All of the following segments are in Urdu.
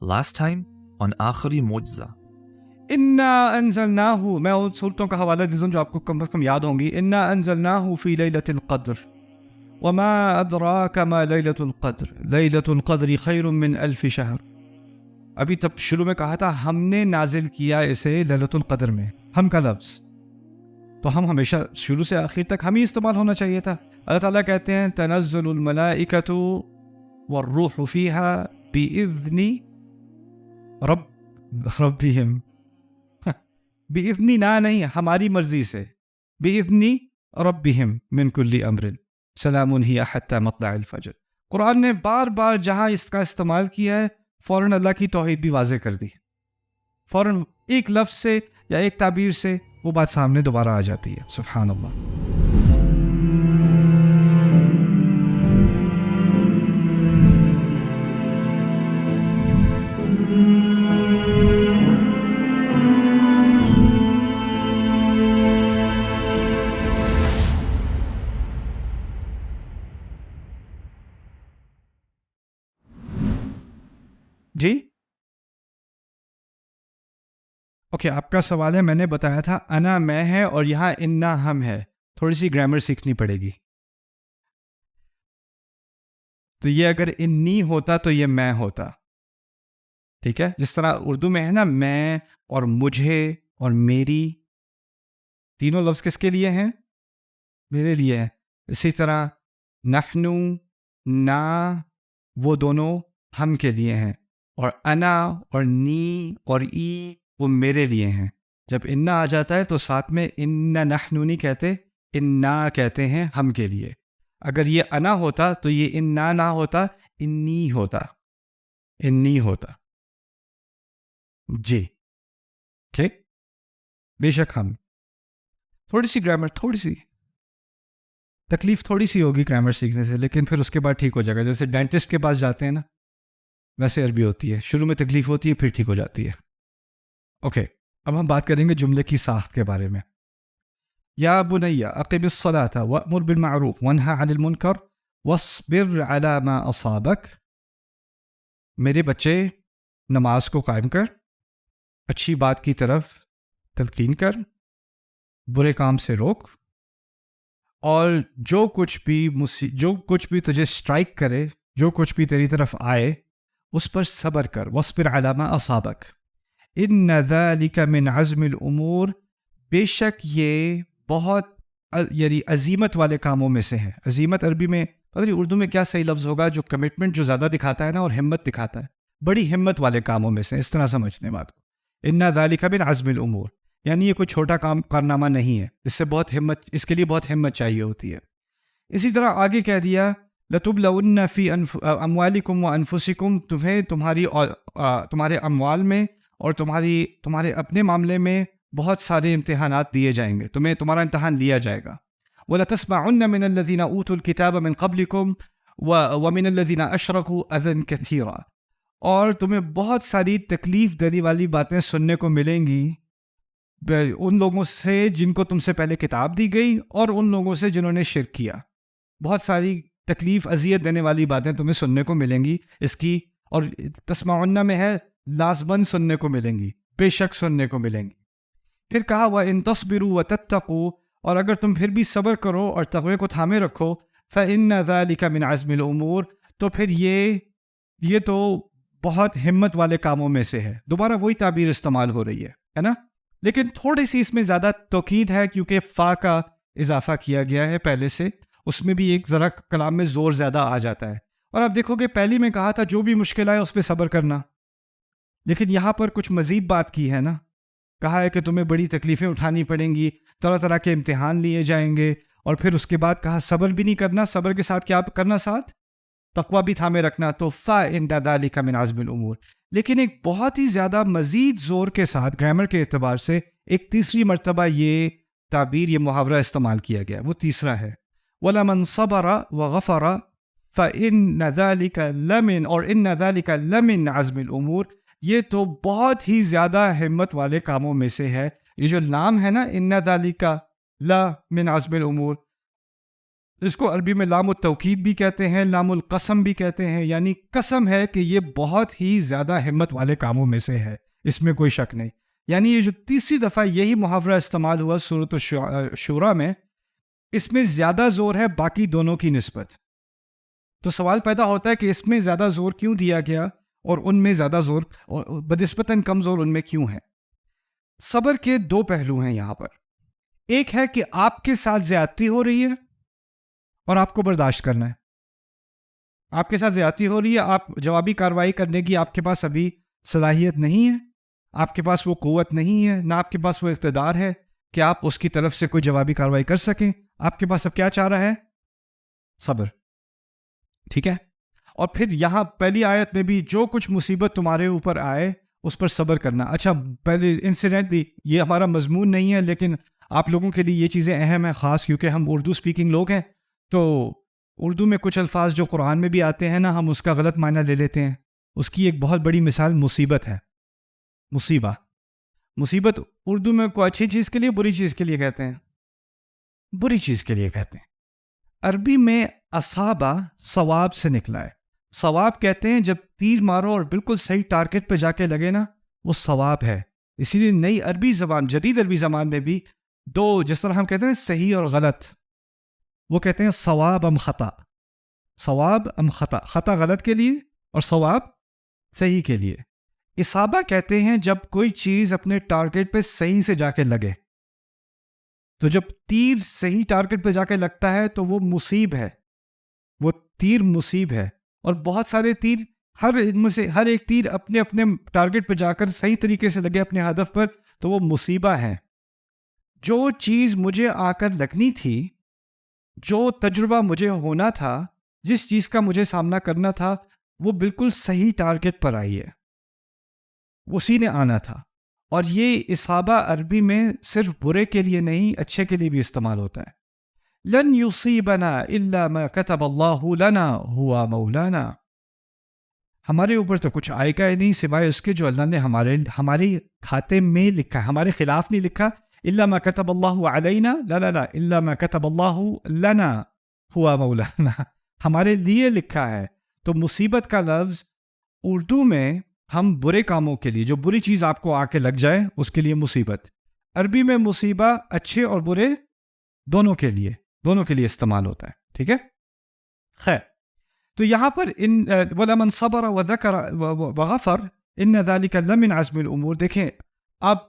Last time on آخری معجزہ. انا انزلناہ، میں ان صورتوں کا حوالہ دیتا ہوں جو آپ کو کم از کم یاد ہوں گی. انا انزلناہ فی لیلۃ القدر وما ادراک ما لیلۃ القدر لیلۃ القدر خیر من الف شہر. ابھی تب شروع میں کہا تھا ہم نے نازل کیا اسے لیلۃ القدر میں. ہم کا لفظ تو ہم ہمیشہ شروع سے آخر تک ہم ہی استعمال ہونا چاہیے تھا. اللہ تعالیٰ کہتے ہیں تنزل الملائکۃ والروح فیہا بإذن ربہم، بِإِذْنِ نا نہیں، ہماری مرضی سے، بِإِذْنِ رَبِّهِمْ مِنْ كُلِّ أَمْرٍ سَلَامٌ هِيَ حَتَّى مَطْلَعِ الْفَجْرِ. قرآن نے بار بار جہاں اس کا استعمال کیا ہے فوراً اللہ کی توحید بھی واضح کر دی. فوراً ایک لفظ سے یا ایک تعبیر سے وہ بات سامنے دوبارہ آ جاتی ہے. سبحان اللہ. جی اوکے، آپ کا سوال ہے، میں نے بتایا تھا انا میں ہے اور یہاں انا ہم ہے. تھوڑی سی گرامر سیکھنی پڑے گی. تو یہ اگر انی ہوتا تو یہ میں ہوتا. ٹھیک ہے، جس طرح اردو میں ہے نا میں اور مجھے اور میری، تینوں لفظ کس کے لیے ہیں؟ میرے لیے ہے. اسی طرح نحنو، نا، وہ دونوں ہم کے لیے ہیں، اور انا اور نی اور ای وہ میرے لیے ہیں. جب انا آ جاتا ہے تو ساتھ میں ان نحنو نہیں کہتے، انا کہتے ہیں ہم کے لیے. اگر یہ انا ہوتا تو یہ انا نہ ہوتا، انی ہوتا، انی ہوتا. جی ٹھیک، بے شک ہم. تھوڑی سی گرامر، تھوڑی سی تکلیف تھوڑی سی ہوگی گرامر سیکھنے سے، لیکن پھر اس کے بعد ٹھیک ہو جائے گا. جیسے ڈینٹسٹ کے پاس جاتے ہیں نا، ویسے عربی ہوتی ہے، شروع میں تکلیف ہوتی ہے پھر ٹھیک ہو جاتی ہے. اوکے، اب ہم بات کریں گے جملے کی ساخت کے بارے میں. یا بنی اقم الصلاۃ وامر بالمعروف وانہا عن المنکر واصبر علی ما اصابک. میرے بچے نماز کو قائم کر، اچھی بات کی طرف تلقین کر، برے کام سے روک، اور جو کچھ بھی تجھے اسٹرائک کرے، جو کچھ بھی تیری طرف آئے اس پر صبر کر. واصبر علی ما اصابک ان ذلک من عزم الامور، بے شک یہ بہت یعنی عزیمت والے کاموں میں سے ہے. عزیمت عربی میں پتہ نہیں اردو میں کیا صحیح لفظ ہوگا، جو کمٹمنٹ جو زیادہ دکھاتا ہے نا اور ہمت دکھاتا ہے، بڑی ہمت والے کاموں میں سے، اس طرح سمجھنے بات کو. ان ذلک من عزم الامور، یعنی یہ کوئی چھوٹا کارنامہ نہیں ہے، اس سے بہت ہمت، اس کے لیے بہت ہمت چاہیے ہوتی ہے. اسی طرح آگے کہہ دیا لَتُبْلَوُنَّ فِي أَمْوَالِكُمْ وَأَنفُسِكُمْ، تمہیں تمہارے اموال میں اور تمہارے اپنے معاملے میں بہت سارے امتحانات دیے جائیں گے، تمہارا امتحان لیا جائے گا. وَلَتَسْمَعُنَّ مِنَ الَّذِينَ أُوتُوا الْكِتَابَ مِنْ قَبْلِكُمْ وَمِنَ الَّذِينَ أَشْرَكُوا أَذًى كَثِيرًا، اور تمہیں بہت ساری تکلیف دینے والی باتیں سننے کو ملیں گی ان لوگوں سے جن کو تم سے پہلے کتاب دی گئی اور ان لوگوں سے جنہوں نے شرک کیا. بہت ساری تکلیف اذیت دینے والی باتیں تمہیں سننے کو ملیں گی اس کی. اور تسمعن میں ہے لازماً سننے کو ملیں گی، بے شک سننے کو ملیں گی. پھر کہا وَإِن تَصْبِرُوا وَتَتَّقُوا، اور اگر تم پھر بھی صبر کرو اور تقوی کو تھامے رکھو، فَإِنَّ ذَلِكَ مِنْ عَزْمِ الْأُمُورِ، تو پھر یہ تو بہت ہمت والے کاموں میں سے ہے. دوبارہ وہی تعبیر استعمال ہو رہی ہے نا، لیکن تھوڑی سی اس میں زیادہ توکید ہے کیونکہ فا کا اضافہ کیا گیا ہے پہلے سے، اس میں بھی ایک ذرا کلام میں زور زیادہ آ جاتا ہے. اور آپ دیکھو گے پہلی میں کہا تھا جو بھی مشکل آئے اس پہ صبر کرنا، لیکن یہاں پر کچھ مزید بات کی ہے نا، کہا ہے کہ تمہیں بڑی تکلیفیں اٹھانی پڑیں گی، طرح طرح کے امتحان لیے جائیں گے، اور پھر اس کے بعد کہا صبر بھی نہیں کرنا، صبر کے ساتھ کیا کرنا؟ ساتھ تقویٰ بھی تھامے رکھنا. تو فَإِنَّ ذَلِكَ مِنْ عَزْمِ الْأُمُورِ، لیکن ایک بہت ہی زیادہ مزید زور کے ساتھ گرامر کے اعتبار سے ایک تیسری مرتبہ یہ تعبیر، یہ محاورہ استعمال کیا گیا، وہ تیسرا ہے. وَلَمَنْ صَبَرَ وَغَفَرَ فَإِنَّ ذَلِكَ لَمِنْ، اور إِنَّ ذَلِكَ لَمِنْ عَزْمِ الْأُمُورِ، یہ تو بہت ہی زیادہ ہمت والے کاموں میں سے ہے. یہ جو لام ہے نا، إِنَّ ذَلِكَ لَمِنْ عَزْمِ الْأُمُورِ، اس کو عربی میں لام التوکید بھی کہتے ہیں، لام القسم بھی کہتے ہیں، یعنی قسم ہے کہ یہ بہت ہی زیادہ ہمت والے کاموں میں سے ہے، اس میں کوئی شک نہیں. یعنی یہ جو تیسری دفعہ یہی محاورہ استعمال ہوا سورۃ الشورى میں، اس میں زیادہ زور ہے باقی دونوں کی نسبت. تو سوال پیدا ہوتا ہے کہ اس میں زیادہ زور کیوں دیا گیا اور ان میں زیادہ زور بنسبتاً کم زور ان میں کیوں ہے؟ صبر کے دو پہلو ہیں یہاں پر. ایک ہے کہ آپ کے ساتھ زیادتی ہو رہی ہے اور آپ کو برداشت کرنا ہے. آپ کے ساتھ زیادتی ہو رہی ہے، آپ جوابی کارروائی کرنے کی آپ کے پاس ابھی صلاحیت نہیں ہے، آپ کے پاس وہ قوت نہیں ہے، نہ آپ کے پاس وہ اقتدار ہے کہ آپ اس کی طرف سے کوئی جوابی کارروائی کر سکیں. آپ کے پاس اب کیا چاہ رہا ہے؟ صبر. ٹھیک ہے. اور پھر یہاں پہلی آیت میں بھی جو کچھ مصیبت تمہارے اوپر آئے اس پر صبر کرنا. اچھا پہلے انسیڈنٹلی یہ ہمارا مضمون نہیں ہے، لیکن آپ لوگوں کے لیے یہ چیزیں اہم ہیں، خاص کیونکہ ہم اردو سپیکنگ لوگ ہیں. تو اردو میں کچھ الفاظ جو قرآن میں بھی آتے ہیں نا، ہم اس کا غلط معنی لے لیتے ہیں. اس کی ایک بہت بڑی مثال مصیبت ہے. مصیبت اردو میں کوئی اچھی چیز کے لیے بری چیز کے لیے کہتے ہیں، بری چیز کے لیے کہتے ہیں. عربی میں اصابہ ثواب سے نکلا ہے. ثواب کہتے ہیں جب تیر مارو اور بالکل صحیح ٹارگٹ پہ جا کے لگے نا، وہ ثواب ہے. اسی لیے نئی عربی زبان، جدید عربی زبان میں بھی دو، جس طرح ہم کہتے ہیں صحیح اور غلط، وہ کہتے ہیں ثواب ام خطا. ثواب ام خطا، خطا غلط کے لیے اور ثواب صحیح کے لیے. اصابہ کہتے ہیں جب کوئی چیز اپنے ٹارگٹ پہ صحیح سے جا کے لگے. تو جب تیر صحیح ٹارگٹ پہ جا کے لگتا ہے تو وہ مصیب ہے، وہ تیر مصیب ہے. اور بہت سارے تیر، ان میں سے ہر ایک تیر اپنے اپنے ٹارگٹ پہ جا کر صحیح طریقے سے لگے اپنے ہدف پر، تو وہ مصیبہ ہے. جو چیز مجھے آ کر لگنی تھی، جو تجربہ مجھے ہونا تھا، جس چیز کا مجھے سامنا کرنا تھا، وہ بالکل صحیح ٹارگٹ پر آئی ہے، اسی نے آنا تھا. اور یہ اصابہ عربی میں صرف برے کے لیے نہیں، اچھے کے لیے بھی استعمال ہوتا ہے. لن یصیبنا الا ما كتب اللہ لنا هو مولانا. ہمارے اوپر تو کچھ آئے گا نہیں سوائے اس کے جو اللہ نے ہمارے کھاتے میں لکھا ہے، ہمارے خلاف نہیں لکھا. الا ما كتب اللہ علینا، لا الا ما كتب اللہ لنا هو مولانا، ہمارے لیے لکھا ہے. تو مصیبت کا لفظ اردو میں ہم برے کاموں کے لیے، جو بری چیز آپ کو آ کے لگ جائے اس کے لیے مصیبت. عربی میں مصیبہ اچھے اور برے دونوں کے لیے استعمال ہوتا ہے. ٹھیک ہے. خیر، تو یہاں پر وَلَمَنْ صَبَرَ وَذَكَرَ وَغَفَرَ إِنَّ ذَلِكَ لَمِنْ عَزْمِ الْأُمُورِ. دیکھیں، آپ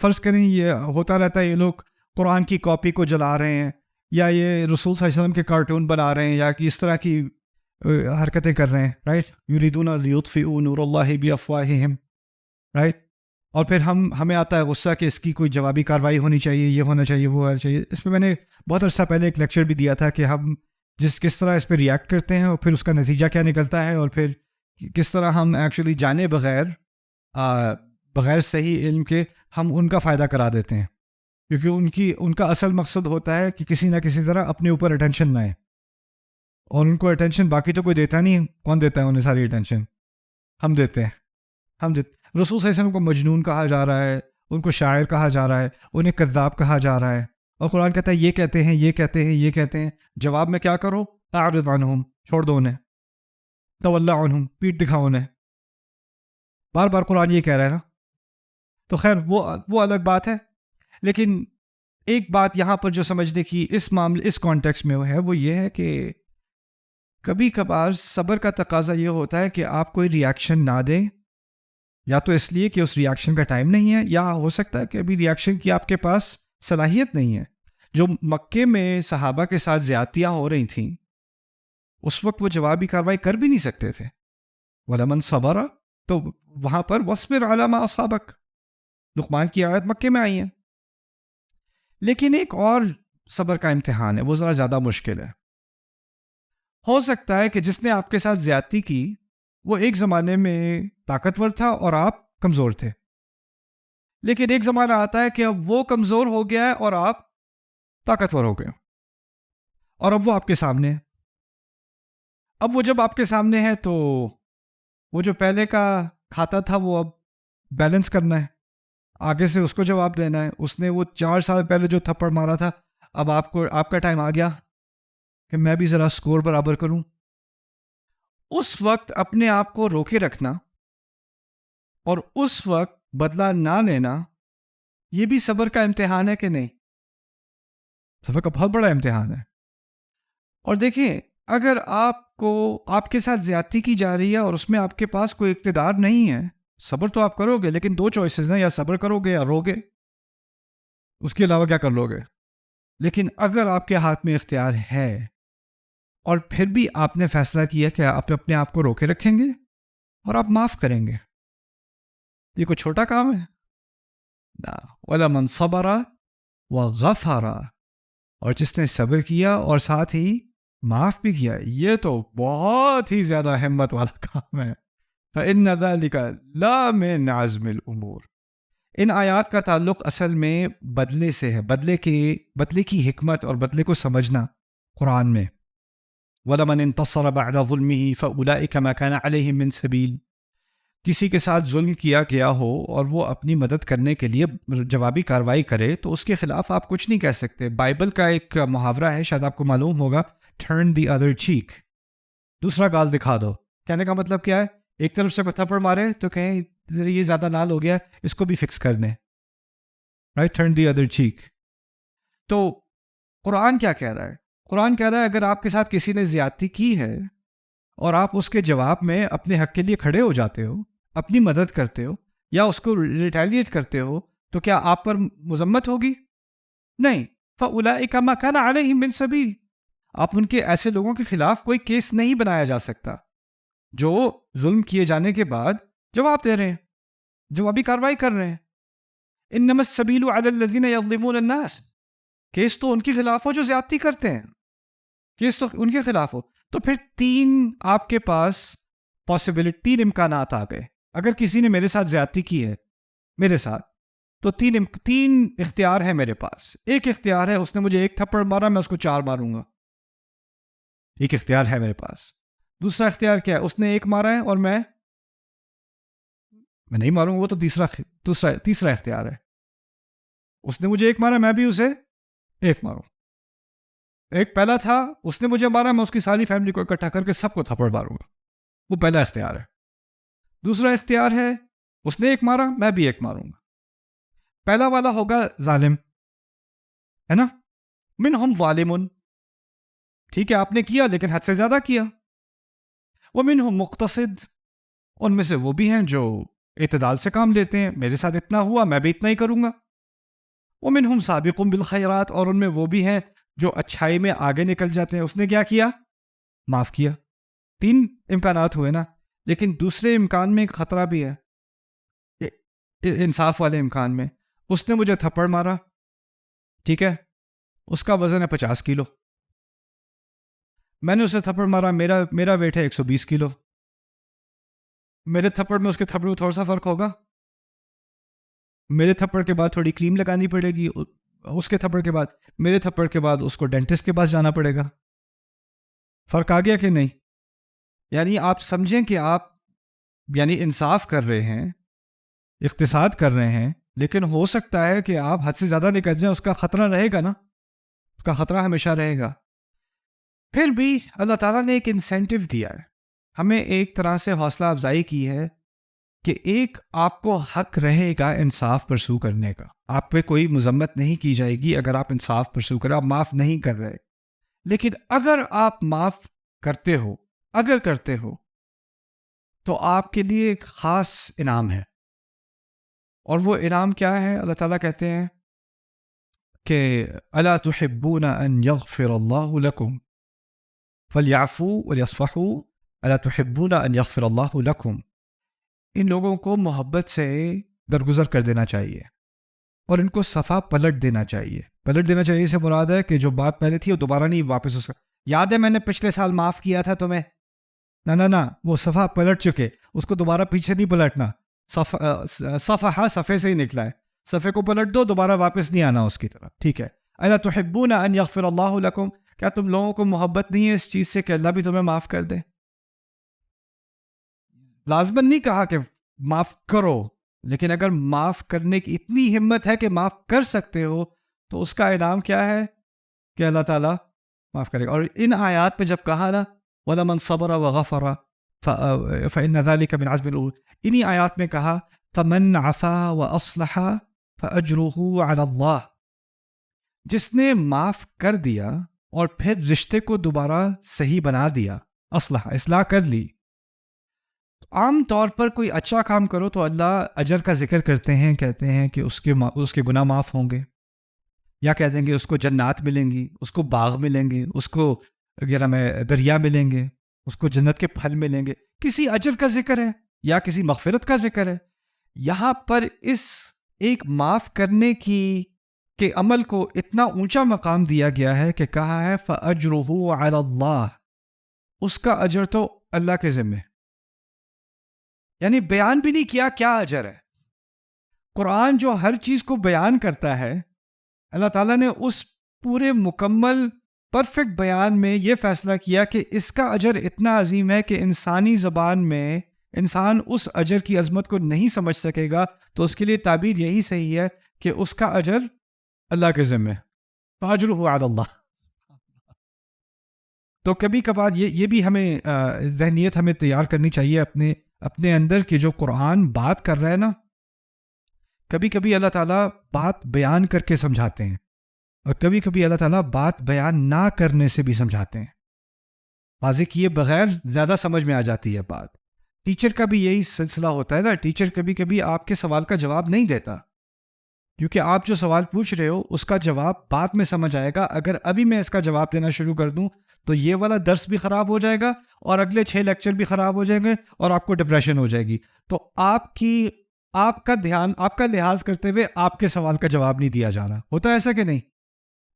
فرض کریں یہ ہوتا رہتا ہے، یہ لوگ قرآن کی کاپی کو جلا رہے ہیں، یا یہ رسول صلی اللہ علیہ وسلم کے کارٹون بنا رہے ہیں، یا اس طرح کی حرکتیں کر رہے ہیں. رائٹ، یریدون لیطفئوا نور اللہ بافواہہم. رائٹ. اور پھر ہمیں آتا ہے غصہ کہ اس کی کوئی جوابی کارروائی ہونی چاہیے، یہ ہونا چاہیے، وہ ہونا چاہیے. اس پہ میں نے بہت عرصہ پہلے ایک لیکچر بھی دیا تھا کہ ہم کس طرح اس پہ ریئیکٹ کرتے ہیں، اور پھر اس کا نتیجہ کیا نکلتا ہے، اور پھر کس طرح ہم ایکچولی جانے بغیر صحیح علم کے ہم ان کا فائدہ کرا دیتے ہیں. کیونکہ ان کا اصل مقصد ہوتا ہے کہ کسی نہ کسی طرح اپنے اوپر اٹینشن لائیں، اور ان کو اٹینشن باقی تو کوئی دیتا نہیں. کون دیتا ہے انہیں ساری اٹینشن؟ ہم دیتے ہیں. رسول صلی اللہ علیہ وسلم کو مجنون کہا جا رہا ہے، ان کو شاعر کہا جا رہا ہے، انہیں کذاب کہا جا رہا ہے، اور قرآن کہتا ہے یہ کہتے ہیں، یہ کہتے ہیں، یہ کہتے ہیں. جواب میں کیا کرو؟ اعرض عنہم، چھوڑ دو انہیں. تولی عنہم، پیٹ دکھاؤ انہیں. بار بار قرآن یہ کہہ رہا ہے نا. تو خیر وہ الگ بات ہے. لیکن ایک بات یہاں پر جو سمجھنے کی اس کانٹیکس میں ہے، وہ یہ ہے کہ کبھی کبھار صبر کا تقاضا یہ ہوتا ہے کہ آپ کوئی ریاکشن نہ دیں، یا تو اس لیے کہ اس ریاکشن کا ٹائم نہیں ہے، یا ہو سکتا ہے کہ ابھی ریاکشن کی آپ کے پاس صلاحیت نہیں ہے. جو مکے میں صحابہ کے ساتھ زیادتیاں ہو رہی تھیں، اس وقت وہ جوابی کارروائی کر بھی نہیں سکتے تھے. وَلَمَنْ صَبَرَ، تو وہاں پر وَاصْبِرْ عَلَىٰ مَا أَصَابَكَ، لقمان کی آیت مکے میں آئی ہے. لیکن ایک اور صبر کا امتحان ہے، وہ ذرا زیادہ مشکل ہے. ہو سکتا ہے کہ جس نے آپ کے ساتھ زیادتی کی وہ ایک زمانے میں طاقتور تھا اور آپ کمزور تھے، لیکن ایک زمانہ آتا ہے کہ اب وہ کمزور ہو گیا ہے اور آپ طاقتور ہو گئے، اور اب وہ آپ کے سامنے ہے. اب وہ جب آپ کے سامنے ہے تو وہ جو پہلے کا کھاتا تھا وہ اب بیلنس کرنا ہے، آگے سے اس کو جواب دینا ہے. اس نے وہ 4 سال پہلے جو تھپڑ مارا تھا، اب آپ کا ٹائم آ گیا کہ میں بھی ذرا سکور برابر کروں. اس وقت اپنے آپ کو روکے رکھنا اور اس وقت بدلہ نہ لینا، یہ بھی صبر کا امتحان ہے کہ نہیں؟ صبر کا بہت بڑا امتحان ہے. اور دیکھیں، اگر آپ کے ساتھ زیادتی کی جا رہی ہے اور اس میں آپ کے پاس کوئی اقتدار نہیں ہے، صبر تو آپ کرو گے، لیکن دو چوائسز ہیں، یا صبر کرو گے یا رو گے. اس کے علاوہ کیا کر لو گے؟ لیکن اگر آپ کے ہاتھ میں اختیار ہے اور پھر بھی آپ نے فیصلہ کیا کہ آپ اپنے آپ کو روکے رکھیں گے اور آپ معاف کریں گے، یہ کوئی چھوٹا کام ہے؟ نہ. وَلَمَنْ صَبَرَ وَغَفَرَ، اور جس نے صبر کیا اور ساتھ ہی معاف بھی کیا، یہ تو بہت ہی زیادہ ہمت والا کام ہے. فَإِنَّ ذَلِكَ لَا مِنْ عَزْمِ الْأُمُورِ. ان آیات کا تعلق اصل میں بدلے سے ہے، بدلے کی حکمت اور بدلے کو سمجھنا قرآن میں. وَلَمَنِ انتصر بَعْدَ ظُلْمِهِ فَأُولَئِكَ مَا كَانَ عَلَيْهِم مِّن سَبِيلٍ. کسی کے ساتھ ظلم کیا گیا ہو اور وہ اپنی مدد کرنے کے لیے جوابی کارروائی کرے تو اس کے خلاف آپ کچھ نہیں کہہ سکتے. بائبل کا ایک محاورہ ہے، شاید آپ کو معلوم ہوگا، ٹرن دی ادر چیک، دوسرا گال دکھا دو. کہنے کا مطلب کیا ہے؟ ایک طرف سے کوئی تھپڑ مارے تو کہیں یہ زیادہ لال ہو گیا، اس کو بھی فکس کر دیں. Right, turn the other check. تو قرآن کیا کہہ رہا ہے؟ قرآن کہہ رہا ہے اگر آپ کے ساتھ کسی نے زیادتی کی ہے اور آپ اس کے جواب میں اپنے حق کے لیے کھڑے ہو جاتے ہو، اپنی مدد کرتے ہو یا اس کو ریٹیلیٹ کرتے ہو، تو کیا آپ پر مذمت ہوگی؟ نہیں. فَأُولَئِكَ مَا كَانَ عَلَيْهِم مِّن سَبِيلٍ. آپ ان کے ایسے لوگوں کے خلاف کوئی کیس نہیں بنایا جا سکتا جو ظلم کیے جانے کے بعد جواب دے رہے ہیں، جوابی کارروائی کر رہے ہیں. انما السبیل علی الذین یظلمون الناس. کیس تو ان کے خلاف ہو جو زیادتی کرتے ہیں، کیس تو ان کے خلاف ہو. تو پھر تین آپ کے پاس پاسبلٹی، تین امکانات آ گئے. اگر کسی نے میرے ساتھ زیادتی کی ہے میرے ساتھ، تو تین اختیار ہے میرے پاس. ایک اختیار ہے اس نے مجھے ایک تھپڑ مارا، میں اس کو 4 ماروں گا، ایک اختیار ہے میرے پاس. دوسرا اختیار کیا ہے؟ اس نے ایک مارا ہے اور میں نہیں ماروں گا، وہ تو تیسرا اختیار ہے. اس نے مجھے ایک مارا، میں بھی اسے ایک ماروں. ایک پہلا تھا، اس نے مجھے مارا، میں اس کی ساری فیملی کو اکٹھا کر کے سب کو تھپڑ ماروں گا، وہ پہلا اختیار ہے. دوسرا اختیار ہے اس نے ایک مارا، میں بھی ایک ماروں گا. پہلا والا ہوگا ظالم، ہے نا، منہم ظالمون، ٹھیک ہے آپ نے کیا لیکن حد سے زیادہ کیا. ومنہم مقتصد، ان میں سے وہ بھی ہیں جو اعتدال سے کام لیتے ہیں، میرے ساتھ اتنا ہوا میں بھی اتنا ہی کروں گا. ومنہم سابق بالخیرات، اور ان میں وہ بھی ہیں جو اچھائی میں آگے نکل جاتے ہیں. اس نے کیا کیا؟ معاف کیا. 3 امکانات ہوئے نا. لیکن دوسرے امکان میں ایک خطرہ بھی ہے، انصاف والے امکان میں. اس نے مجھے تھپڑ مارا، ٹھیک ہے، اس کا وزن ہے 50 کلو، میں نے اسے تھپڑ مارا، میرا ویٹ ہے 120 کلو. میرے تھپڑ میں اس کے تھپڑ میں تھوڑا سا فرق ہوگا. میرے تھپڑ کے بعد تھوڑی کریم لگانی پڑے گی، اس کے تھپڑ کے بعد، میرے تھپڑ کے بعد اس کو ڈینٹسٹ کے پاس جانا پڑے گا. فرق آ گیا کہ نہیں؟ یعنی آپ سمجھیں کہ آپ یعنی انصاف کر رہے ہیں، اقتصاد کر رہے ہیں، لیکن ہو سکتا ہے کہ آپ حد سے زیادہ نکل جائیں. اس کا خطرہ رہے گا نا، اس کا خطرہ ہمیشہ رہے گا. پھر بھی اللہ تعالیٰ نے ایک انسینٹیو دیا ہے، ہمیں ایک طرح سے حوصلہ افزائی کی ہے کہ ایک آپ کو حق رہے گا انصاف پرسو کرنے کا. آپ پہ کوئی مذمت نہیں کی جائے گی اگر آپ انصاف پرسو کریں. آپ معاف نہیں کر رہے، لیکن اگر آپ معاف کرتے ہو تو آپ کے لیے ایک خاص انعام ہے. اور وہ انعام کیا ہے؟ اللہ تعالیٰ کہتے ہیں کہ الا تحبون ان یغفر اللہ لکم فلیعفوا ولیصفحوا الا تحبون ان یغفر اللہ لکم. ان لوگوں کو محبت سے درگزر کر دینا چاہیے اور ان کو صفا پلٹ دینا چاہیے. پلٹ دینا چاہیے سے مراد ہے کہ جو بات پہلے تھی وہ دوبارہ نہیں واپس ہو سکتا. یاد ہے میں نے پچھلے سال معاف کیا تھا تمہیں، نہ وہ صفحہ پلٹ چکے، اس کو دوبارہ پیچھے نہیں پلٹنا. صفحہ صفحے سے ہی نکلا ہے، صفحے کو پلٹ دو، دوبارہ واپس نہیں آنا اس کی طرف، ٹھیک ہے. الا تحبون ان یغفر اللہ لکم، کیا تم لوگوں کو محبت نہیں ہے اس چیز سے کہ اللہ بھی تمہیں معاف کر دے؟ لازماً نہیں کہا کہ معاف کرو، لیکن اگر معاف کرنے کی اتنی ہمت ہے کہ معاف کر سکتے ہو تو اس کا انعام کیا ہے کہ اللہ تعالیٰ معاف کرے گا. اور ان آیات میں جب کہا نا وَلَمَنْ صَبَرَ وَغَفَرَ فَإِنَّ ذَلِكَ مِنْ عَزْمِ الْأُمُورِ, انہی آیات میں کہا فَمَنْ عَفَا وَأَصْلَحَ فَأَجْرُهُ عَلَى اللَّهِ, جس نے معاف کر دیا اور پھر رشتے کو دوبارہ صحیح بنا دیا, اصلاح کر لی. عام طور پر کوئی اچھا کام کرو تو اللہ اجر کا ذکر کرتے ہیں, کہتے ہیں کہ اس کے گناہ معاف ہوں گے, یا کہتے ہیں کہ اس کو جنات ملیں گی, اس کو باغ ملیں گے, اس کو دریا ملیں گے, اس کو جنت کے پھل ملیں گے. کسی اجر کا ذکر ہے یا کسی مغفرت کا ذکر ہے. یہاں پر اس ایک معاف کرنے کے عمل کو اتنا اونچا مقام دیا گیا ہے کہ کہا ہے فَأَجْرُهُ عَلَى اللَّهِ, اس کا اجر تو اللہ کے ذمہ. یعنی بیان بھی نہیں کیا اجر ہے. قرآن جو ہر چیز کو بیان کرتا ہے, اللہ تعالیٰ نے اس پورے مکمل پرفیکٹ بیان میں یہ فیصلہ کیا کہ اس کا اجر اتنا عظیم ہے کہ انسانی زبان میں انسان اس اجر کی عظمت کو نہیں سمجھ سکے گا, تو اس کے لیے تعبیر یہی صحیح ہے کہ اس کا اجر اللہ کے ذمہ, فَأَجْرُهُ عَلَى اللَّهِ. تو کبھی کبھار یہ بھی ہمیں ذہنیت ہمیں تیار کرنی چاہیے اپنے اندر کہ جو قرآن بات کر رہا ہے نا, کبھی کبھی اللہ تعالیٰ بات بیان کر کے سمجھاتے ہیں, اور کبھی کبھی اللہ تعالیٰ بات بیان نہ کرنے سے بھی سمجھاتے ہیں. واضح کیے بغیر زیادہ سمجھ میں آ جاتی ہے بات. ٹیچر کا بھی یہی سلسلہ ہوتا ہے نا, ٹیچر کبھی کبھی آپ کے سوال کا جواب نہیں دیتا, کیونکہ آپ جو سوال پوچھ رہے ہو اس کا جواب بعد میں سمجھ آئے گا. اگر ابھی میں اس کا جواب دینا شروع کر دوں تو یہ والا درس بھی خراب ہو جائے گا, اور اگلے 6 لیکچر بھی خراب ہو جائیں گے, اور آپ کو ڈپریشن ہو جائے گی. تو آپ کا دھیان, آپ کا لحاظ کرتے ہوئے آپ کے سوال کا جواب نہیں دیا جا رہا. ہوتا ہے ایسا کہ نہیں؟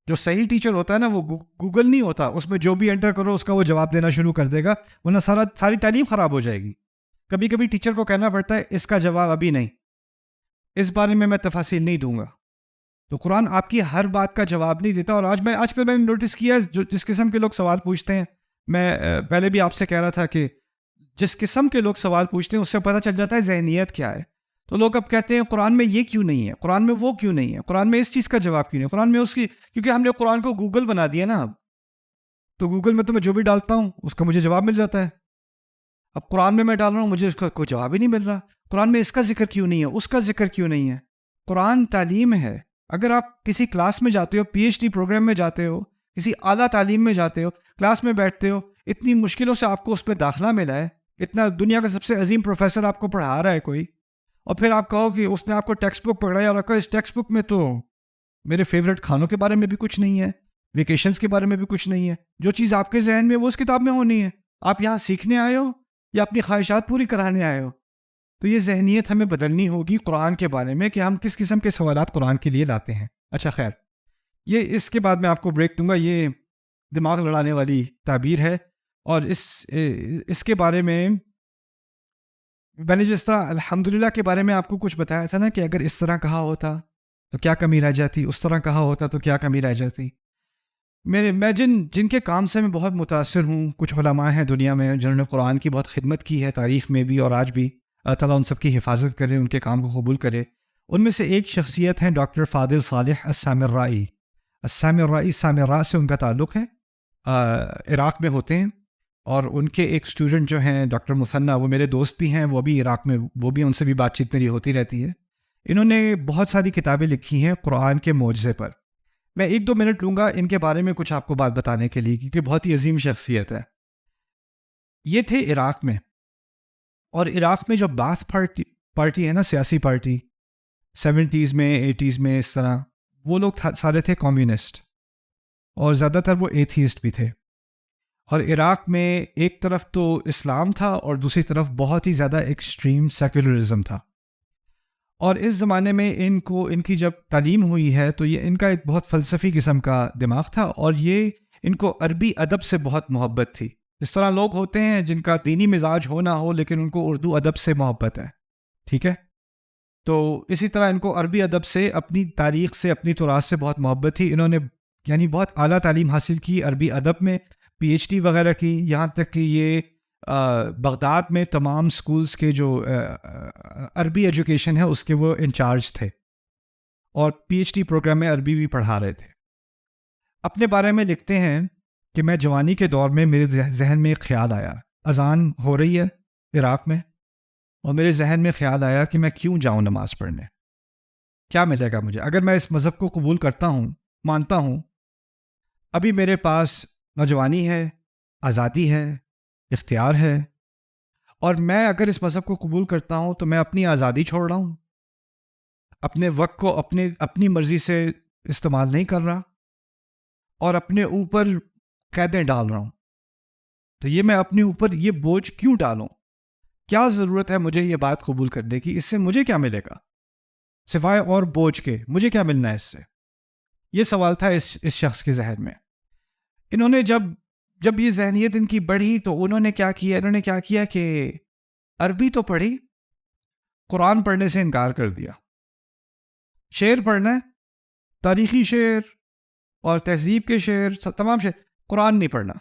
جو صحیح ٹیچر ہوتا ہے نا, وہ گوگل نہیں ہوتا, اس میں جو بھی انٹر کرو اس کا وہ جواب دینا شروع کر دے گا, ورنہ ساری تعلیم خراب ہو جائے گی. کبھی کبھی ٹیچر کو کہنا پڑتا ہے اس کا جواب ابھی نہیں, اس بارے میں تفاصیل نہیں دوں گا. تو قرآن آپ کی ہر بات کا جواب نہیں دیتا. اور آج کل میں نے نوٹس کیا ہے, جس قسم کے لوگ سوال پوچھتے ہیں, میں پہلے بھی آپ سے کہہ رہا تھا کہ جس قسم کے لوگ سوال پوچھتے ہیں اس سے پتہ چل جاتا ہے ذہنیت کیا ہے. تو لوگ اب کہتے ہیں قرآن میں یہ کیوں نہیں ہے, قرآن میں وہ کیوں نہیں ہے, قرآن میں اس چیز کا جواب کیوں نہیں ہے, قرآن میں اس کی, کیونکہ ہم نے قرآن کو گوگل بنا دیا نا. اب تو گوگل میں تو میں جو بھی ڈالتا ہوں اس کا مجھے جواب مل جاتا ہے. اب قرآن میں ڈال رہا ہوں, مجھے اس کا کوئی جواب ہی نہیں مل رہا. قرآن میں اس کا ذکر کیوں نہیں ہے, اس کا ذکر کیوں نہیں ہے. قرآن تعلیم ہے. اگر آپ کسی کلاس میں جاتے ہو, PhD پروگرام میں جاتے ہو, کسی اعلیٰ تعلیم میں جاتے ہو, کلاس میں بیٹھتے ہو, اتنی مشکلوں سے آپ کو اس پہ داخلہ ملا ہے, اتنا دنیا کا سب سے عظیم پروفیسر آپ کو پڑھا رہا ہے کوئی, اور پھر آپ کہو کہ اس نے آپ کو ٹیکسٹ بک پڑھایا اور کہا اس ٹیکسٹ بک میں تو میرے فیوریٹ کھانوں کے بارے میں بھی کچھ نہیں ہے, ویکیشنز کے بارے میں بھی کچھ نہیں ہے. جو چیز آپ کے ذہن میں وہ اس کتاب میں ہونی ہے. آپ یہاں سیکھنے آئے ہو یا اپنی خواہشات پوری کرانے آئے ہو. تو یہ ذہنیت ہمیں بدلنی ہوگی قرآن کے بارے میں کہ ہم کس قسم کے سوالات قرآن کے لیے لاتے ہیں. اچھا خیر, یہ اس کے بعد میں آپ کو بریک دوں گا. یہ دماغ لڑانے والی تعبیر ہے, اور اس کے بارے میں نے جس طرح الحمدللہ کے بارے میں آپ کو کچھ بتایا تھا نا کہ اگر اس طرح کہا ہوتا تو کیا کمی رہ جاتی, اس طرح کہا ہوتا تو کیا کمی رہ جاتی. میں جن کے کام سے میں بہت متاثر ہوں, کچھ علماء ہیں دنیا میں جنہوں نے قرآن کی بہت خدمت کی ہے تاریخ میں بھی اور آج بھی. اللہ تعالیٰ ان سب کی حفاظت کرے, ان کے کام کو قبول کرے. ان میں سے ایک شخصیت ہیں ڈاکٹر فاضل صالح السامرائی. السامرائی, سامراء سے ان کا تعلق ہے, عراق میں ہوتے ہیں. اور ان کے ایک اسٹوڈنٹ جو ہیں ڈاکٹر مثنیٰ, وہ میرے دوست بھی ہیں, وہ بھی عراق میں, وہ بھی ان سے بھی بات چیت میری ہوتی رہتی ہے. انہوں نے بہت ساری کتابیں لکھی ہیں قرآن کے معجزے پر. میں 1-2 منٹ لوں گا ان کے بارے میں کچھ آپ کو بات بتانے کے لیے, کیونکہ بہت ہی عظیم شخصیت ہے. یہ تھے عراق میں, اور عراق میں جو باعث پارٹی ہے نا, سیاسی پارٹی, 70s میں 80s میں اس طرح, وہ لوگ سارے تھے کمیونسٹ, اور زیادہ تر وہ ایتھیسٹ بھی تھے. اور عراق میں ایک طرف تو اسلام تھا اور دوسری طرف بہت ہی زیادہ ایکسٹریم سیکولرزم تھا. اور اس زمانے میں ان کی جب تعلیم ہوئی ہے تو یہ ان کا ایک بہت فلسفی قسم کا دماغ تھا, اور یہ ان کو عربی ادب سے بہت محبت تھی. اس طرح لوگ ہوتے ہیں جن کا دینی مزاج ہو نہ ہو لیکن ان کو اردو ادب سے محبت ہے, ٹھیک ہے. تو اسی طرح ان کو عربی ادب سے, اپنی تاریخ سے, اپنی تراث سے بہت محبت تھی. انہوں نے یعنی بہت اعلیٰ تعلیم حاصل کی عربی ادب میں, PhD وغیرہ کی, یہاں تک کہ یہ بغداد میں تمام سکولز کے جو عربی ایجوکیشن ہے اس کے وہ انچارج تھے, اور PhD پروگرام میں عربی بھی پڑھا رہے تھے. اپنے بارے میں لکھتے ہیں کہ میں جوانی کے دور میں میرے ذہن میں ایک خیال آیا، اذان ہو رہی ہے عراق میں، اور میرے ذہن میں خیال آیا کہ میں کیوں جاؤں نماز پڑھنے، کیا ملے گا مجھے اگر میں اس مذہب کو قبول کرتا ہوں، مانتا ہوں. ابھی میرے پاس نوجوانی ہے، آزادی ہے، اختیار ہے، اور میں اگر اس مذہب کو قبول کرتا ہوں تو میں اپنی آزادی چھوڑ رہا ہوں، اپنے وقت کو اپنی مرضی سے استعمال نہیں کر رہا، اور اپنے اوپر قیدیں ڈال رہا ہوں. تو یہ میں اپنے اوپر یہ بوجھ کیوں ڈالوں؟ کیا ضرورت ہے مجھے یہ بات قبول کرنے کی؟ اس سے مجھے کیا ملے گا سوائے اور بوجھ کے؟ مجھے کیا ملنا ہے اس سے؟ یہ سوال تھا اس شخص کے ذہن میں. انہوں نے جب یہ ذہنیت ان کی بڑھی تو انہوں نے کیا کیا کہ عربی تو پڑھی، قرآن پڑھنے سے انکار کر دیا. شعر پڑھنا ہے، تاریخی شعر اور تہذیب کے شعر، تمام شعر، قرآن نہیں پڑھنا.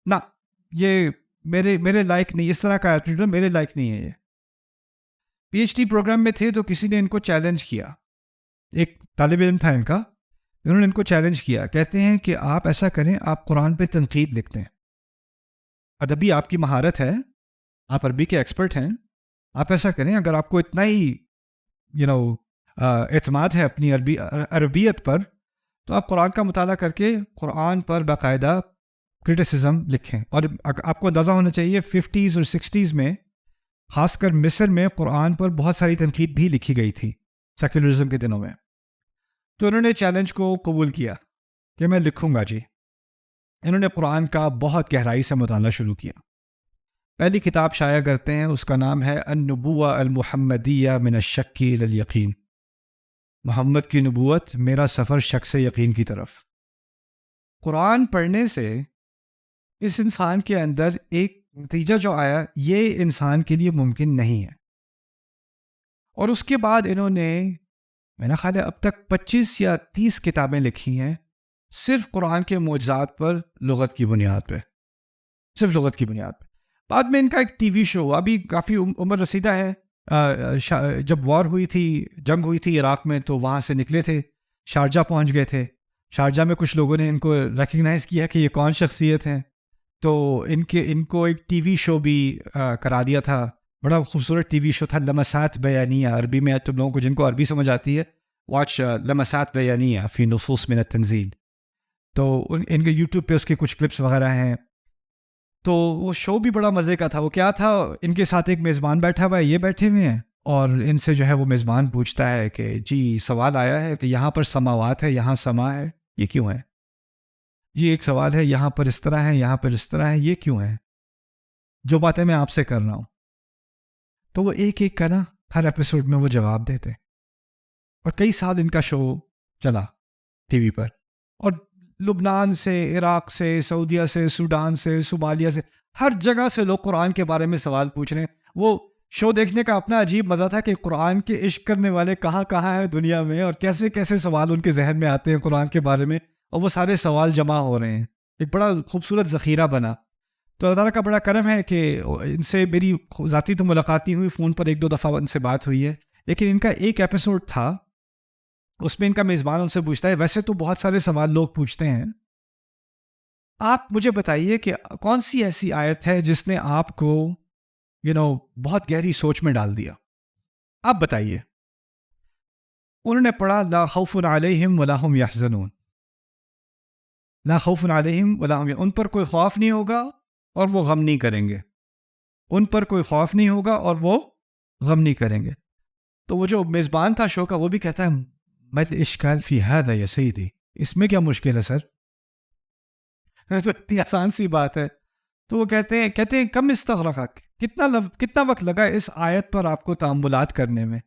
نہ، یہ میرے لائق نہیں، اس طرح کا ایٹیٹیوڈ میرے لائق نہیں ہے. یہ پی ایچ ڈی پروگرام میں تھے تو کسی نے ان کو چیلنج کیا، ایک طالب علم تھا ان کا، انہوں نے ان کو چیلنج کیا، کہتے ہیں کہ آپ ایسا کریں، آپ قرآن پہ تنقید لکھتے ہیں، ادبی آپ کی مہارت ہے، آپ عربی کے ایکسپرٹ ہیں، آپ ایسا کریں، اگر آپ کو اتنا ہی اعتماد ہے اپنی عربیت پر، تو آپ قرآن کا مطالعہ کر کے قرآن پر باقاعدہ کرٹیسزم لکھیں. اور آپ کو اندازہ ہونا چاہیے 50s اور 60s میں، خاص کر مصر میں، قرآن پر بہت ساری تنقید بھی لکھی گئی تھی سیکولرزم کے دنوں میں. تو انہوں نے چیلنج کو قبول کیا کہ میں لکھوں گا جی. انہوں نے قرآن کا بہت گہرائی سے مطالعہ شروع کیا. پہلی کتاب شائع کرتے ہیں، اس کا نام ہے النبوہ المحمدیہ من الشک الی الیقین، محمد کی نبوت، میرا سفر شک سے یقین کی طرف. قرآن پڑھنے سے اس انسان کے اندر ایک نتیجہ جو آیا، یہ انسان کے لیے ممکن نہیں ہے. اور اس کے بعد انہوں نے، میرا خیال ہے اب تک 25 یا 30 کتابیں لکھی ہیں، صرف قرآن کے معجزات پر، لغت کی بنیاد پہ، صرف لغت کی بنیاد پہ. بعد میں ان کا ایک ٹی وی شو، ابھی کافی عمر رسیدہ ہے، جب وار ہوئی تھی، جنگ ہوئی تھی عراق میں، تو وہاں سے نکلے تھے، شارجہ پہنچ گئے تھے. شارجہ میں کچھ لوگوں نے ان کو ریکگنائز کیا کہ یہ کون شخصیت ہیں، تو ان کو ایک ٹی وی شو بھی کرا دیا تھا. بڑا خوبصورت ٹی وی شو تھا، لمسات بیانیہ، عربی میں تم لوگوں کو جن کو عربی سمجھ آتی ہے، واچ لمسات بیانیہ فی نصوص من التنزیل. تو ان کے یوٹیوب پہ اس کے کچھ کلپس وغیرہ ہیں. تو وہ شو بھی بڑا مزے کا تھا. وہ کیا تھا، ان کے ساتھ ایک میزبان بیٹھا ہوا ہے، یہ بیٹھے ہوئے ہیں، اور ان سے جو ہے وہ میزبان پوچھتا ہے کہ جی سوال آیا ہے کہ یہاں پر سماوات ہے، یہاں سما ہے، یہ کیوں ہے؟ جی ایک سوال ہے، یہاں پر اس طرح ہے، یہاں پر اس طرح ہے، یہ کیوں ہے؟ جو باتیں میں آپ سے کر رہا ہوں. تو وہ ایک ایک کا نا ہر ایپیسوڈ میں وہ جواب دیتے، اور کئی سال ان کا شو چلا ٹی وی پر. اور لبنان سے، عراق سے، سعودیہ سے، سوڈان سے، صومالیہ سے، ہر جگہ سے لوگ قرآن کے بارے میں سوال پوچھ رہے ہیں. وہ شو دیکھنے کا اپنا عجیب مزہ تھا کہ قرآن کے عشق کرنے والے کہاں کہاں ہیں دنیا میں، اور کیسے کیسے سوال ان کے ذہن میں آتے ہیں قرآن کے بارے میں، اور وہ سارے سوال جمع ہو رہے ہیں. ایک بڑا خوبصورت ذخیرہ بنا. تو اللہ تعالیٰ کا بڑا کرم ہے کہ ان سے میری ذاتی تو ملاقات نہیں ہوئی، فون پر 1-2 دفعہ ان سے بات ہوئی ہے، لیکن ان کا ایک ایپیسوڈ تھا، اس میں ان کا میزبان ان سے پوچھتا ہے، ویسے تو بہت سارے سوال لوگ پوچھتے ہیں، آپ مجھے بتائیے کہ کون سی ایسی آیت ہے جس نے آپ کو بہت گہری سوچ میں ڈال دیا، آپ بتائیے. انہوں نے پڑھا لا خوف علیہم ولا هم یحزنون، لا خوف علیہم ولا هم، ان پر کوئی خوف نہیں ہوگا اور وہ غم نہیں کریں گے، ان پر کوئی خوف نہیں ہوگا اور وہ غم نہیں کریں گے. تو وہ جو میزبان تھا شو کا، وہ بھی کہتا ہے ما الاشکال فی ھذا یا سیدی، اس میں کیا مشکل ہے سر؟ تو اتنی آسان سی بات ہے. تو وہ کہتے ہیں کم استغرقک، کتنا وقت لگا اس آیت پر آپ کو تأملات کرنے میں؟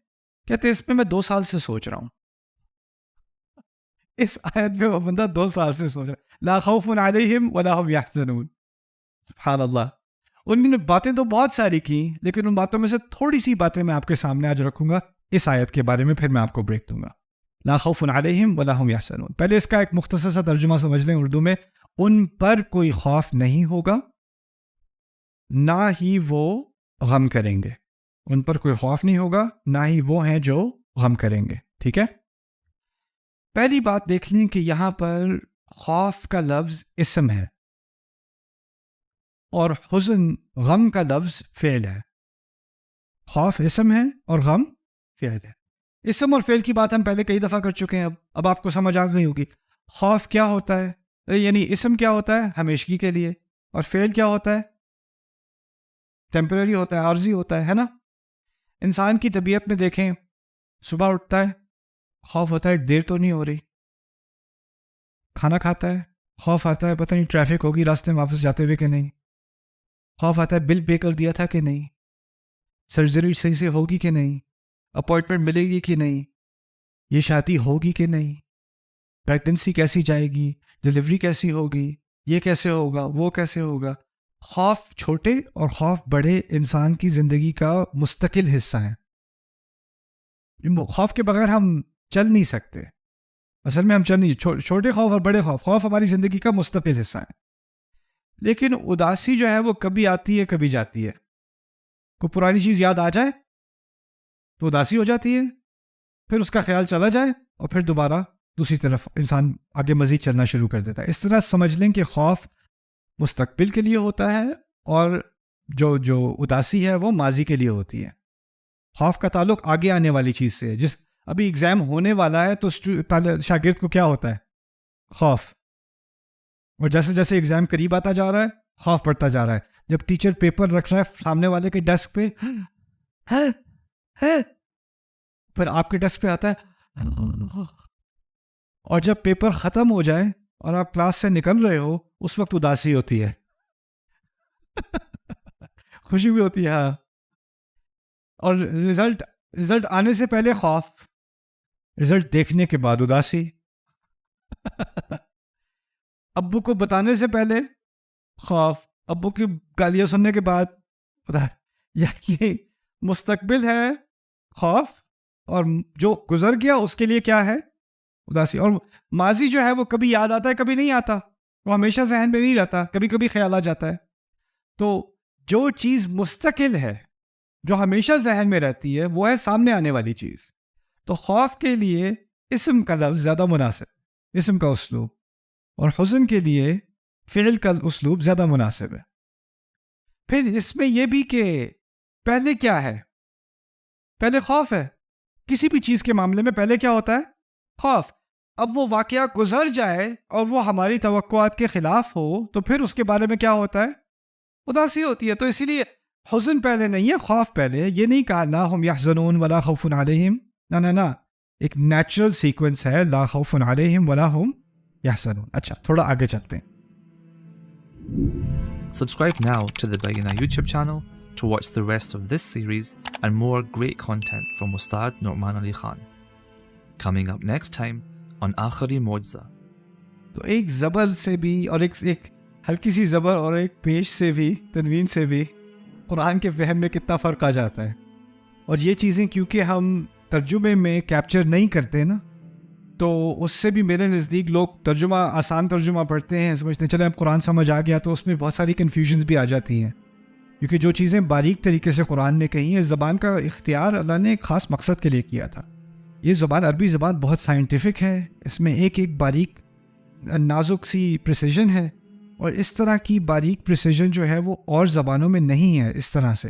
کہتے ہیں اس میں میں 2 سال سے سوچ رہا ہوں. اس آیت پہ وہ بندہ 2 سال سے سوچ رہا ہے، لا خوف علیہم ولا هم یحزنون. سبحان اللہ. ان نے باتیں تو بہت ساری کی، لیکن ان باتوں میں سے تھوڑی سی باتیں میں آپ کے سامنے آج رکھوں گا اس آیت کے بارے میں، پھر میں آپ کو بریک دوں گا. لا خوف علیہم ولا هم یحزنون. پہلے اس کا ایک مختصر سا ترجمہ سمجھ لیں اردو میں. ان پر کوئی خوف نہیں ہوگا، نہ ہی وہ غم کریں گے. ان پر کوئی خوف نہیں ہوگا، نہ ہی وہ ہیں جو غم کریں گے. ٹھیک ہے. پہلی بات دیکھ لیں کہ یہاں پر خوف کا لفظ اسم ہے، اور حزن غم کا لفظ فعل ہے. خوف اسم ہے اور غم فعل ہے. اسم اور فعل کی بات ہم پہلے کئی دفعہ کر چکے ہیں. اب آپ کو سمجھ آ گئی ہوگی خوف کیا ہوتا ہے، یعنی اسم کیا ہوتا ہے ہمیشگی کے لیے، اور فعل کیا ہوتا ہے ٹیمپرری ہوتا ہے، عارضی ہوتا ہے نا. انسان کی طبیعت میں دیکھیں، صبح اٹھتا ہے خوف ہوتا ہے دیر تو نہیں ہو رہی، کھانا کھاتا ہے خوف آتا ہے پتہ نہیں ٹریفک ہوگی راستے میں واپس جاتے ہوئے کہ نہیں، خوف آتا ہے بل پے کر دیا تھا کہ نہیں، سرجری صحیح سے ہوگی کہ نہیں، اپوائنٹمنٹ ملے گی کہ نہیں، یہ شادی ہوگی کہ نہیں، پریگننسی کیسی جائے گی، ڈلیوری کیسی ہوگی، یہ کیسے ہوگا، وہ کیسے ہوگا. خوف چھوٹے اور خوف بڑے انسان کی زندگی کا مستقل حصہ ہیں. خوف کے بغیر ہم چل نہیں سکتے. اصل میں ہم چل نہیں، چھوٹے خوف اور بڑے خوف ہماری زندگی کا مستقل حصہ ہیں. لیکن اداسی جو ہے وہ کبھی آتی ہے کبھی جاتی ہے. کوئی پرانی چیز یاد آ جائے تو اداسی ہو جاتی ہے، پھر اس کا خیال چلا جائے اور پھر دوبارہ دوسری طرف انسان آگے مزید چلنا شروع کر دیتا ہے. اس طرح سمجھ لیں کہ خوف مستقبل کے لیے ہوتا ہے اور جو اداسی ہے وہ ماضی کے لیے ہوتی ہے. خوف کا تعلق آگے آنے والی چیز سے ہے. جس ابھی ایگزام ہونے والا ہے تو شاگرد کو کیا ہوتا ہے خوف، اور جیسے جیسے ایگزام قریب آتا جا رہا ہے خوف بڑھتا جا رہا ہے. جب ٹیچر پیپر رکھ رہا ہے سامنے والے کے ڈیسک پہ پھر آپ کے ڈیسک پہ آتا ہے، اور جب پیپر ختم ہو جائے اور آپ کلاس سے نکل رہے ہو اس وقت اداسی ہوتی ہے. خوشی بھی ہوتی ہے ہاں. اور رزلٹ آنے سے پہلے خوف، رزلٹ دیکھنے کے بعد اداسی. ابو کو بتانے سے پہلے خوف، ابو کی گالیاں سننے کے بعد یہ مستقبل ہے خوف، اور جو گزر گیا اس کے لیے کیا ہے اداسی. اور ماضی جو ہے وہ کبھی یاد آتا ہے کبھی نہیں آتا، وہ ہمیشہ ذہن میں نہیں رہتا، کبھی کبھی خیال آ جاتا ہے. تو جو چیز مستقل ہے جو ہمیشہ ذہن میں رہتی ہے وہ ہے سامنے آنے والی چیز. تو خوف کے لیے اسم کا لفظ زیادہ مناسب، اسم کا اسلوب، اور حزن کے لیے فعل کا اسلوب زیادہ مناسب ہے. پھر اس میں یہ بھی کہ پہلے کیا ہے، پہلے خوف ہے. کسی بھی چیز کے معاملے میں پہلے کیا ہوتا ہے خوف. اب وہ واقعہ گزر جائے اور وہ ہماری توقعات کے خلاف ہو تو پھر اس کے بارے میں کیا ہوتا ہے اداسی ہوتی ہے. تو اسی لیے حزن پہلے نہیں ہے خوف پہلے. یہ نہیں کہا لا هم يحزنون ولا خوف علیہم، نہ ایک نیچرل سیکوینس ہے لا خوف علیہم ولا هم يحزنون. اچھا تھوڑا آگے چلتے ہیں. Subscribe now to the Bayyinah YouTube channel to watch the rest of this series and more great content from Ustad Nu'man Ali Khan. Coming up next time on Aakhari Mojza. تو ایک زبر سے بھی اور ایک ہلکی سی زبر اور ایک پیش سے بھی، تنوین سے بھی قرآن کے فہم میں کتنا فرق آ جاتا ہے. اور یہ چیزیں کیونکہ ہم ترجمے میں کیپچر نہیں کرتے نا، تو اس سے بھی میرے نزدیک لوگ ترجمہ آسان ترجمہ پڑھتے ہیں، سمجھتے ہیں چلے اب قرآن سمجھ آ گیا، تو اس میں بہت ساری کنفیوژنز بھی آ جاتی ہیں. کیونکہ جو چیزیں باریک طریقے سے قرآن نے کہی ہیں، زبان کا اختیار اللہ نے ایک خاص مقصد کے لیے کیا تھا. یہ زبان عربی زبان بہت سائنٹیفک ہے، اس میں ایک باریک نازک سی پریسیجن ہے، اور اس طرح کی باریک پریسیجن جو ہے وہ اور زبانوں میں نہیں ہے اس طرح سے.